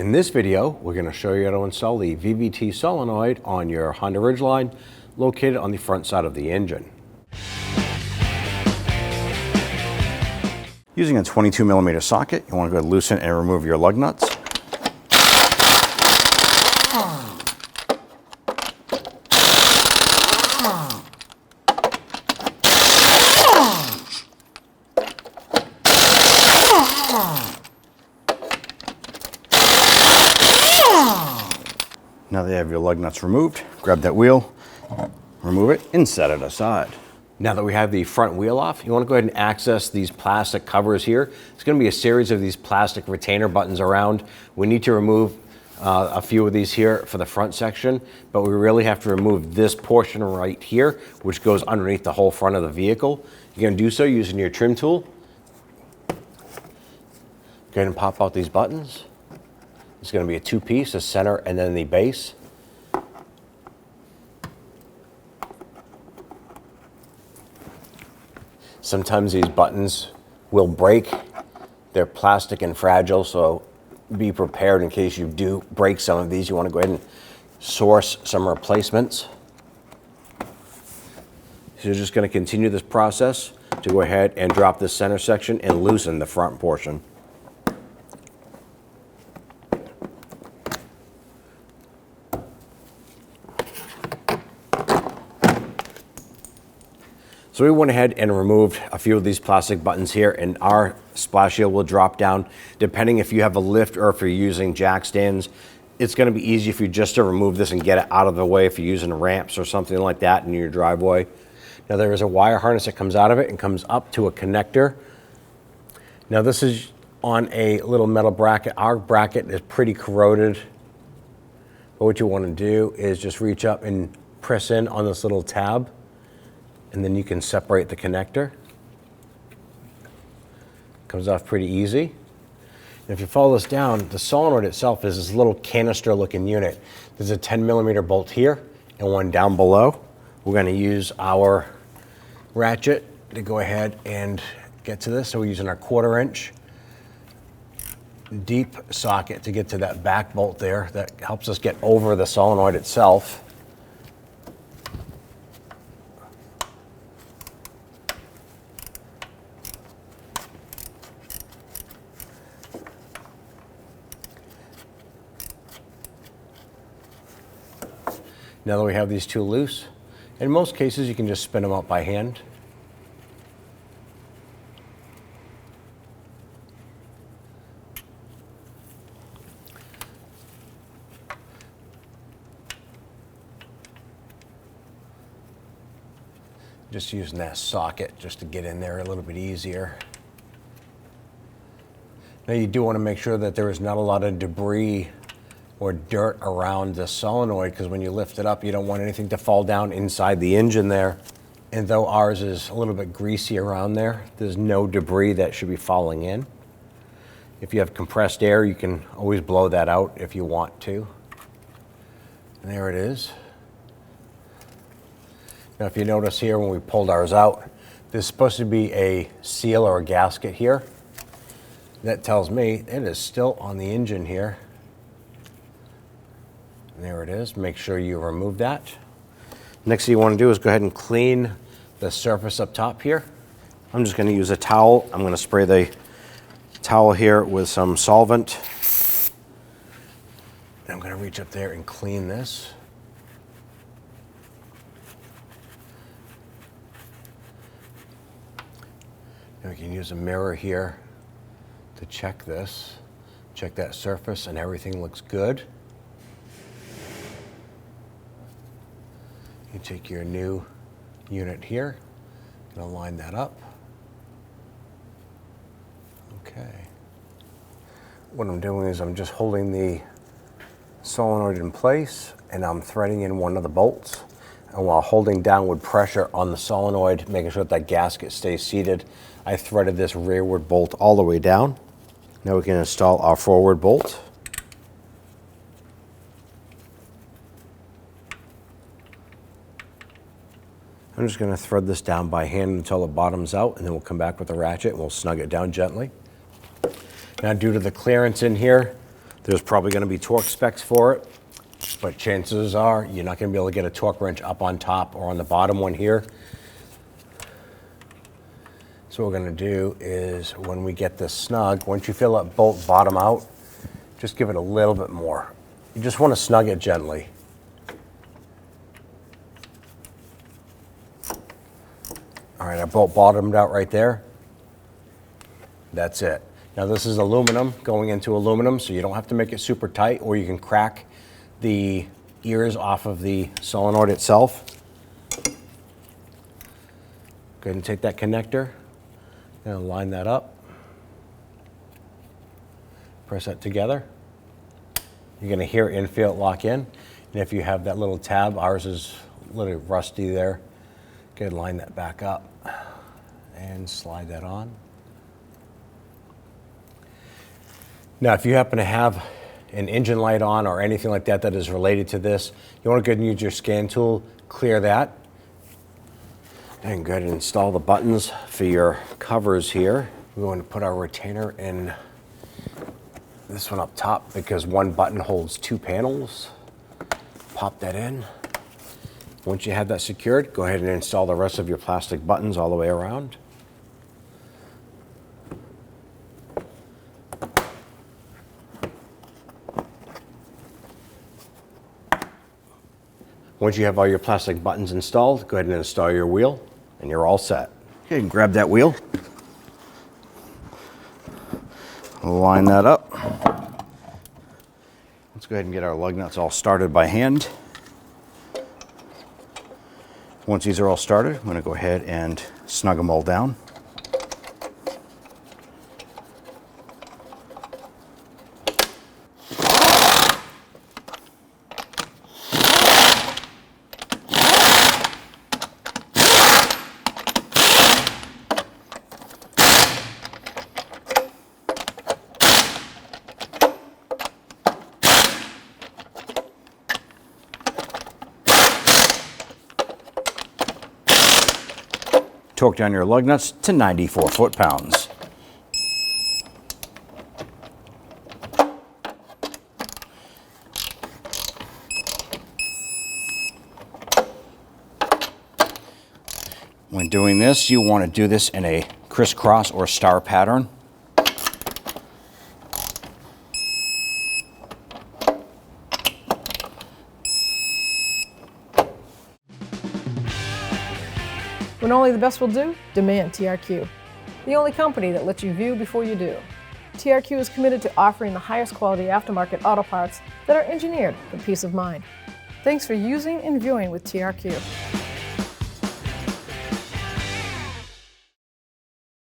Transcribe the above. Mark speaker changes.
Speaker 1: In this video, we're going to show you how to install the VVT solenoid on your Honda Ridgeline located on the front side of the engine.
Speaker 2: Using a 22mm socket, you want to go loosen and remove your lug nuts. Now that you have your lug nuts removed, grab that wheel, remove it, and set it aside.
Speaker 1: Now that we have the front wheel off, you want to go ahead and access these plastic covers here. It's going to be a series of these plastic retainer buttons around. We need to remove a few of these here for the front section, but we really have to remove this portion right here, which goes underneath the whole front of the vehicle. You're going to do so using your trim tool. Go ahead and pop out these buttons. It's going to be a two-piece, the center and then the base. Sometimes these buttons will break. They're plastic and fragile, so be prepared in case you do break some of these. You want to go ahead and source some replacements. So you're just going to continue this process to go ahead and drop this center section and loosen the front portion. So we went ahead and removed a few of these plastic buttons here, and our splash shield will drop down. Depending if you have a lift or if you're using jack stands, it's going to be easy for you just to remove this and get it out of the way if you're using ramps or something like that in your driveway. Now there is a wire harness that comes out of it and comes up to a connector. Now this is on a little metal bracket. Our bracket is pretty corroded, but what you want to do is just reach up and press in on this little tab, and then you can separate the connector. Comes off pretty easy. And if you follow this down, the solenoid itself is this little canister looking unit. There's a 10mm bolt here and one down below. We're going to use our ratchet to go ahead and get to this. So we're using our 1/4" deep socket to get to that back bolt there. That helps us get over the solenoid itself. Now that we have these two loose, in most cases you can just spin them up by hand. Just using that socket just to get in there a little bit easier. Now you do want to make sure that there is not a lot of debris or dirt around the solenoid, because when you lift it up, you don't want anything to fall down inside the engine there. And though ours is a little bit greasy around there, there's no debris that should be falling in. If you have compressed air, you can always blow that out if you want to. And there it is. Now if you notice here when we pulled ours out, there's supposed to be a seal or a gasket here. That tells me it is still on the engine here. There it is. Make sure you remove that. Next thing you want to do is go ahead and clean the surface up top here. I'm just going to use a towel. I'm going to spray the towel here with some solvent. And I'm going to reach up there and clean this. Now we can use a mirror here to check this. Check that surface and everything looks good. You take your new unit here and align that up. Okay. What I'm doing is I'm just holding the solenoid in place and I'm threading in one of the bolts. And while holding downward pressure on the solenoid, making sure that gasket stays seated, I threaded this rearward bolt all the way down. Now we can install our forward bolt. I'm just going to thread this down by hand until it bottoms out, and then we'll come back with a ratchet and we'll snug it down gently. Now, due to the clearance in here, There's probably going to be torque specs for it, but chances are you're not going to be able to get a torque wrench up on top or on the bottom one here. So what we're going to do is when we get this snug, once you feel that bolt bottom out, just give it a little bit more. You just want to snug it gently. All right, our bolt bottomed out right there. That's it. Now this is aluminum going into aluminum, so you don't have to make it super tight, or you can crack the ears off of the solenoid itself. Go ahead and take that connector and line that up. Press that together. You're going to hear it and feel it lock in. And if you have that little tab, ours is a little rusty there. Go ahead and line that back up and slide that on. Now, if you happen to have an engine light on or anything like that that is related to this, you want to go ahead and use your scan tool, clear that, and go ahead and install the buttons for your covers here. We're going to put our retainer in this one up top because one button holds two panels. Pop that in. Once you have that secured, go ahead and install the rest of your plastic buttons all the way around. Once you have all your plastic buttons installed, go ahead and install your wheel, and you're all set.
Speaker 2: Okay, you can grab that wheel. Line that up. Let's go ahead and get our lug nuts all started by hand. Once these are all started, I'm going to go ahead and snug them all down. Torque down your lug nuts to 94 foot-pounds. When doing this, you want to do this in a crisscross or star pattern.
Speaker 3: When only the best will do, demand TRQ. The only company that lets you view before you do. TRQ is committed to offering the highest quality aftermarket auto parts that are engineered for peace of mind. Thanks for using and viewing with TRQ.